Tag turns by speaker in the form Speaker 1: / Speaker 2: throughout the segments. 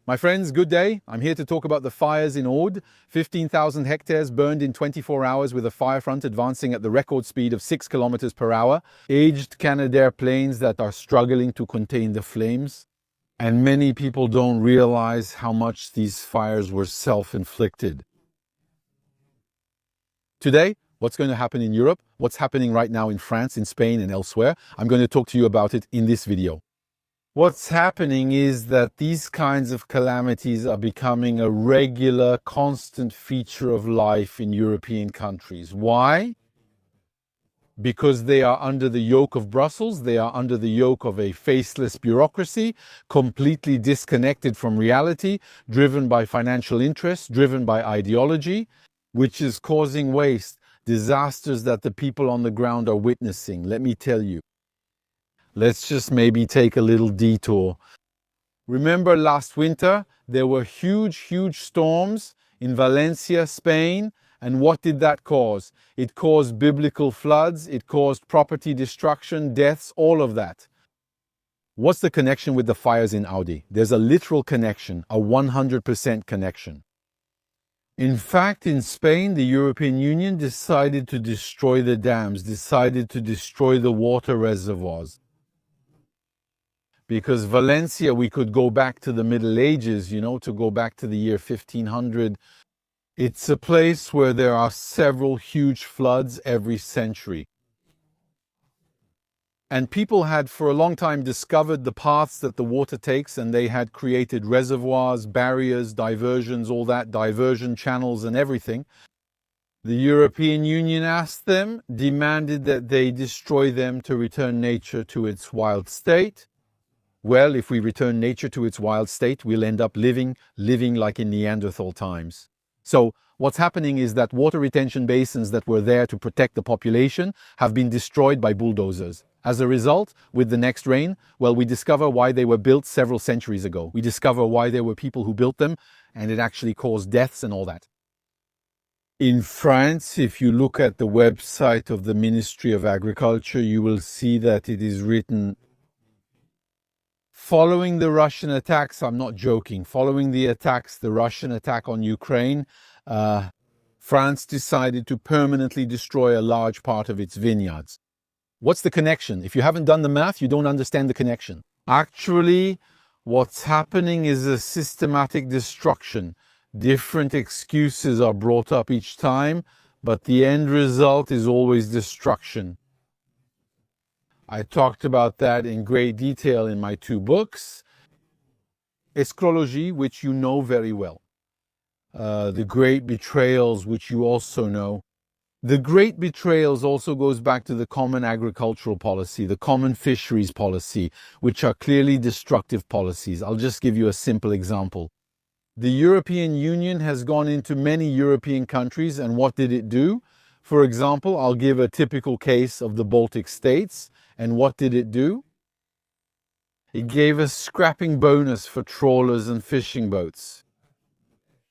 Speaker 1: My friends, good day. I'm here to talk about the fires in Aude. 15,000 hectares burned in 24 hours with a fire front advancing at the record speed of 6 kilometers per hour. Aged Canadair planes that are struggling to contain the flames. And many people don't realize how much these fires were self-inflicted. Today, what's going to happen in Europe, what's happening right now in France, in Spain and elsewhere, I'm going to talk to you about it in this video. What's happening is that these kinds of calamities are becoming a regular, constant feature of life in European countries. Why? Because they are under the yoke of Brussels, they are under the yoke of a faceless bureaucracy, completely disconnected from reality, driven by financial interests, driven by ideology, which is causing waste, disasters that the people on the ground are witnessing. Let me tell you. Let's just maybe take a little detour. Remember last winter, there were huge storms in Valencia, Spain. And what did that cause? It caused biblical floods, it caused property destruction, deaths, all of that. What's the connection with the fires in Aude? There's a literal connection, a 100% connection. In fact, in Spain, the European Union decided to destroy the dams, decided to destroy the water reservoirs. Because Valencia, we could go back to the Middle Ages, to go back to the year 1500. It's a place where there are several huge floods every century. And people had for a long time discovered the paths that the water takes, and they had created reservoirs, barriers, diversions, all that, diversion channels and everything. The European Union asked them, demanded that they destroy them to return nature to its wild state. Well, if we return nature to its wild state, we'll end up living like in Neanderthal times. So what's happening is that water retention basins that were there to protect the population have been destroyed by bulldozers. As a result, with the next rain, well, we discover why they were built several centuries ago. We discover why there were people who built them, and it actually caused deaths and all that. In France, if you look at the website of the Ministry of Agriculture, you will see that it is written, following the Russian attacks, I'm not joking, following the Russian attack on Ukraine, France decided to permanently destroy a large part of its vineyards. What's the connection? If you haven't done the math, you don't understand the connection. Actually, what's happening is a systematic destruction. Different excuses are brought up each time, but the end result is always destruction. I talked about that in great detail in my 2 books. Escrology, which you know very well. The Great Betrayals, which you also know. The Great Betrayals also goes back to the Common Agricultural Policy, the Common Fisheries Policy, which are clearly destructive policies. I'll just give you a simple example. The European Union has gone into many European countries, and what did it do? For example, I'll give a typical case of the Baltic states. And what did it do? It gave a scrapping bonus for trawlers and fishing boats.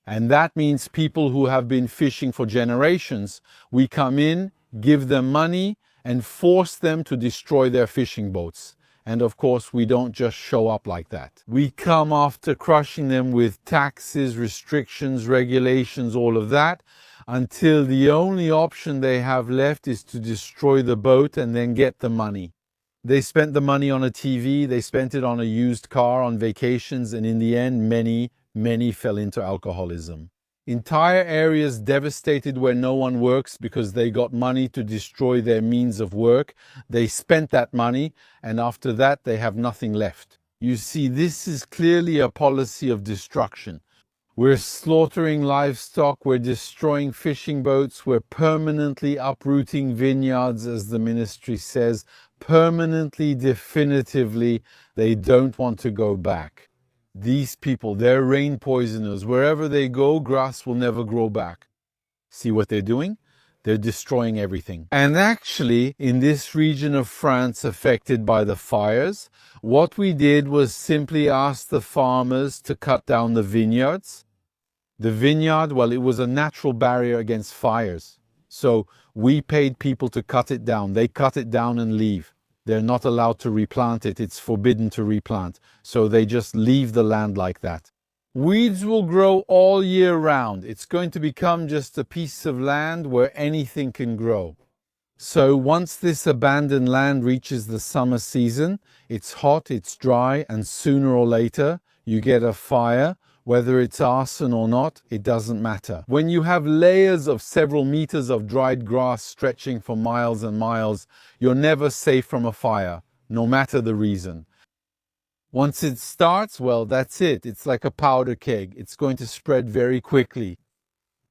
Speaker 1: And that means people who have been fishing for generations, we come in, give them money, and force them to destroy their fishing boats. And of course, we don't just show up like that. We come after crushing them with taxes, restrictions, regulations, all of that, until the only option they have left is to destroy the boat and then get the money. They spent the money on a TV, they spent it on a used car, on vacations, and in the end, many fell into alcoholism. Entire areas devastated where no one works because they got money to destroy their means of work. They spent that money, and after that, they have nothing left. You see, this is clearly a policy of destruction. We're slaughtering livestock, we're destroying fishing boats, we're permanently uprooting vineyards, as the ministry says, permanently, definitively. They don't want to go back. These people, they're rain poisoners. Wherever they go, grass will never grow back. See what they're doing? They're destroying everything. And actually, in this region of France affected by the fires, what we did was simply ask the farmers to cut down the vineyards. The vineyard, well, it was a natural barrier against fires. So we paid people to cut it down. They cut it down and leave. They're not allowed to replant it. It's forbidden to replant. So they just leave the land like that. Weeds will grow all year round. It's going to become just a piece of land where anything can grow. So once this abandoned land reaches the summer season, it's hot, it's dry, and sooner or later you get a fire. Whether it's arson or not, it doesn't matter. When you have layers of several meters of dried grass stretching for miles and miles, you're never safe from a fire, no matter the reason. Once it starts, well, that's it. It's like a powder keg. It's going to spread very quickly.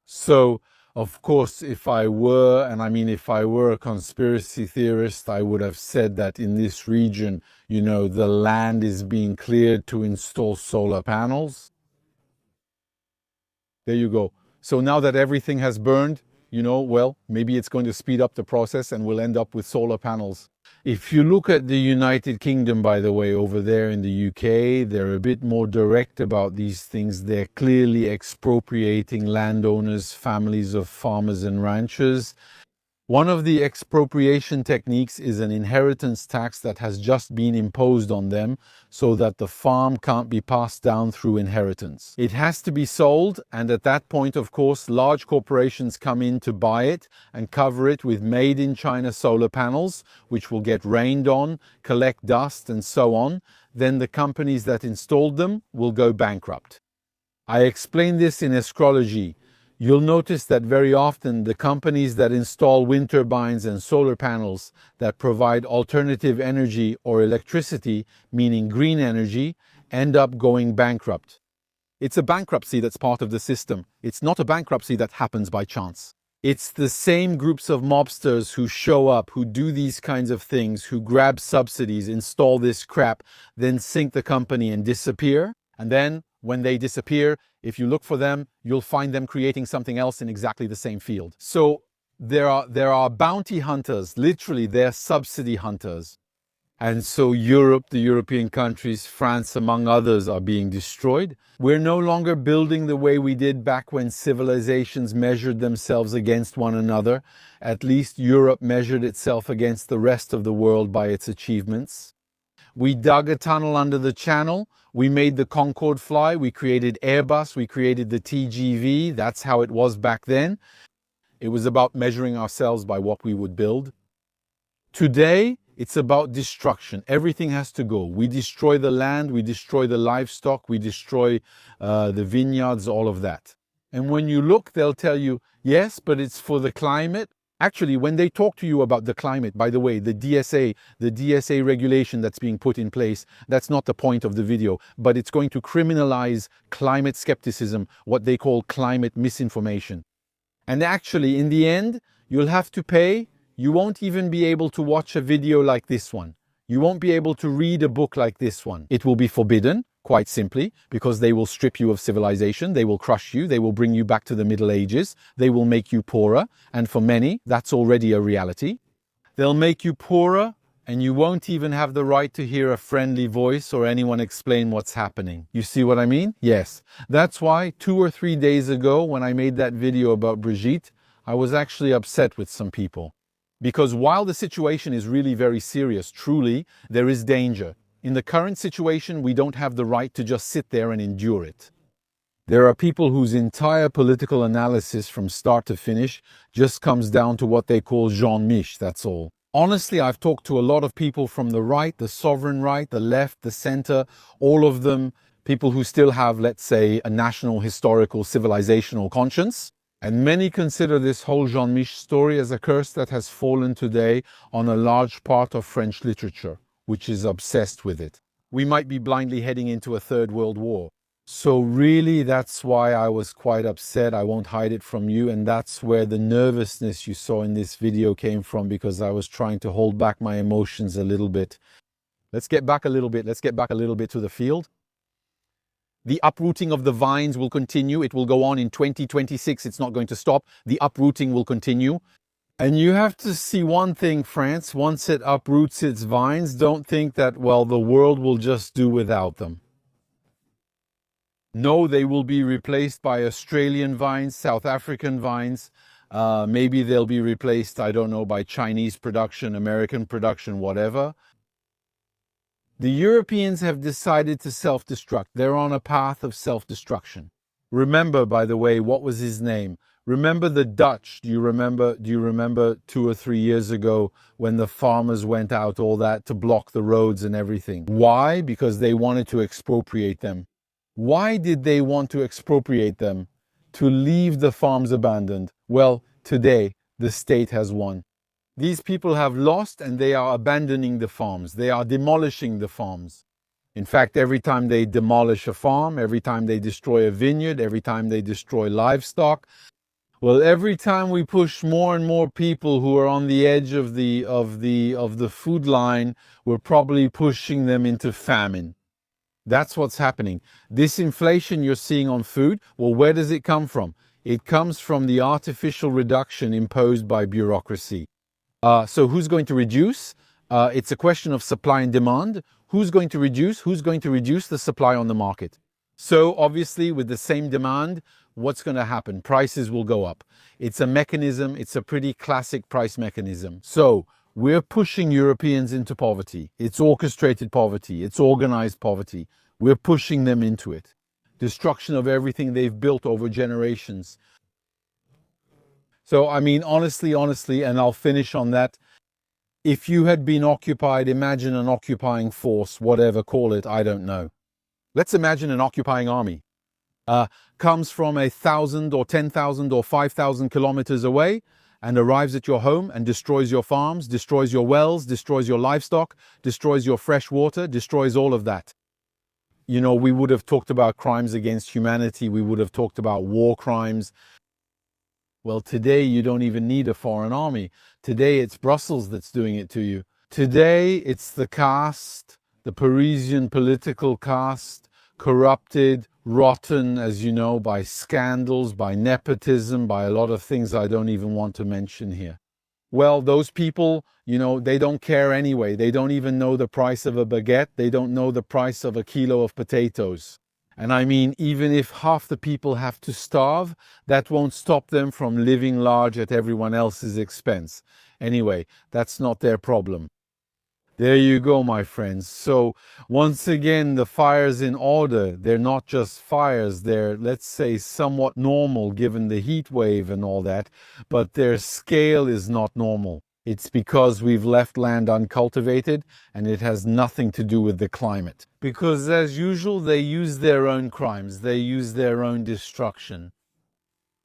Speaker 1: So, of course, if I were a conspiracy theorist, I would have said that in this region, the land is being cleared to install solar panels. There you go. So now that everything has burned, maybe it's going to speed up the process and we'll end up with solar panels. If you look at the United Kingdom, by the way, over there in the UK, they're a bit more direct about these things. They're clearly expropriating landowners, families of farmers and ranchers. One of the expropriation techniques is an inheritance tax that has just been imposed on them so that the farm can't be passed down through inheritance. It has to be sold, and at that point, of course, large corporations come in to buy it and cover it with made-in-China solar panels, which will get rained on, collect dust, and so on. Then the companies that installed them will go bankrupt. I explain this in Escrology. You'll notice that very often the companies that install wind turbines and solar panels that provide alternative energy or electricity, meaning green energy, end up going bankrupt. It's a bankruptcy that's part of the system. It's not a bankruptcy that happens by chance. It's the same groups of mobsters who show up, who do these kinds of things, who grab subsidies, install this crap, then sink the company and disappear. And then when they disappear, if you look for them, you'll find them creating something else in exactly the same field. So there are bounty hunters, literally they're subsidy hunters. And so Europe, the European countries, France among others, are being destroyed. We're no longer building the way we did back when civilizations measured themselves against one another. At least Europe measured itself against the rest of the world by its achievements. We dug a tunnel under the Channel. We made the Concorde fly. We created Airbus. We created the TGV. That's how it was back then. It was about measuring ourselves by what we would build. Today, it's about destruction. Everything has to go. We destroy the land. We destroy the livestock. We destroy the vineyards, all of that. And when you look, they'll tell you, yes, but it's for the climate. Actually, when they talk to you about the climate, by the way, the DSA regulation that's being put in place, that's not the point of the video, but it's going to criminalize climate skepticism, what they call climate misinformation. And actually, in the end, you'll have to pay. You won't even be able to watch a video like this one. You won't be able to read a book like this one. It will be forbidden, quite simply, because they will strip you of civilization, they will crush you, they will bring you back to the Middle Ages, they will make you poorer, and for many, that's already a reality. They'll make you poorer, and you won't even have the right to hear a friendly voice or anyone explain what's happening. You see what I mean? Yes. That's why 2 or 3 days ago, when I made that video about Brigitte, I was actually upset with some people. Because while the situation is really very serious, truly, there is danger. In the current situation, we don't have the right to just sit there and endure it. There are people whose entire political analysis from start to finish just comes down to what they call Jean Mich, that's all. Honestly, I've talked to a lot of people from the right, the sovereign right, the left, the center, all of them, people who still have, let's say, a national, historical, civilizational conscience. And many consider this whole Jean Mich story as a curse that has fallen today on a large part of French literature, which is obsessed with it. We might be blindly heading into a third world war. So really, that's why I was quite upset. I won't hide it from you. And that's where the nervousness you saw in this video came from, because I was trying to hold back my emotions a little bit. Let's get back a little bit. Let's get back a little bit to the field. The uprooting of the vines will continue. It will go on in 2026. It's not going to stop. The uprooting will continue. And you have to see one thing, France, once it uproots its vines, don't think that, well, the world will just do without them. No, they will be replaced by Australian vines, South African vines. Maybe they'll be replaced, I don't know, by Chinese production, American production, whatever. The Europeans have decided to self-destruct. They're on a path of self-destruction. Remember, by the way, what was his name? Remember the Dutch? Do you remember 2 or 3 years ago when the farmers went out, all that, to block the roads and everything? Why? Because they wanted to expropriate them. Why did they want to expropriate them? To leave the farms abandoned. Well, today, the state has won. These people have lost and they are abandoning the farms. They are demolishing the farms. In fact, every time they demolish a farm, every time they destroy a vineyard, every time they destroy livestock, well, every time we push more and more people who are on the edge of the food line, we're probably pushing them into famine. That's what's happening. This inflation you're seeing on food, well, where does it come from? It comes from the artificial reduction imposed by bureaucracy. So who's going to reduce? It's a question of supply and demand. Who's going to reduce? Who's going to reduce the supply on the market? So obviously with the same demand, what's going to happen? Prices will go up. It's a mechanism. It's a pretty classic price mechanism. So we're pushing Europeans into poverty. It's orchestrated poverty. It's organized poverty. We're pushing them into it. Destruction of everything they've built over generations. So, I mean, honestly, and I'll finish on that. If you had been occupied, imagine an occupying force, whatever, call it, I don't know. Let's imagine an occupying army. Comes from 1,000 or 10,000 or 5,000 kilometers away and arrives at your home and destroys your farms, destroys your wells, destroys your livestock, destroys your fresh water, destroys all of that. You know, we would have talked about crimes against humanity. We would have talked about war crimes. Well, today you don't even need a foreign army. Today it's Brussels that's doing it to you. Today it's the caste, the Parisian political caste, corrupted, rotten, as you know, by scandals, by nepotism, by a lot of things I don't even want to mention here. Well, those people, you know, they don't care anyway. They don't even know the price of a baguette. They don't know the price of a kilo of potatoes. And I mean, even if half the people have to starve, that won't stop them from living large at everyone else's expense. Anyway, that's not their problem. There you go, my friends. So once again, the fires in Aude, they're not just fires. They're, let's say, somewhat normal given the heat wave and all that, but their scale is not normal. It's because we've left land uncultivated and it has nothing to do with the climate. Because as usual, they use their own crimes. They use their own destruction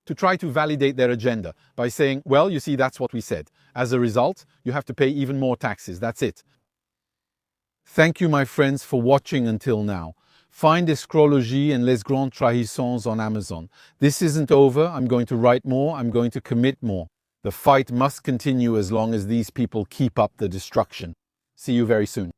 Speaker 1: to try to validate their agenda by saying, well, you see, that's what we said. As a result, you have to pay even more taxes. That's it. Thank you, my friends, for watching until now. Find Escrology and Les Grandes Trahisons on Amazon. This isn't over. I'm going to write more. I'm going to commit more. The fight must continue as long as these people keep up the destruction. See you very soon.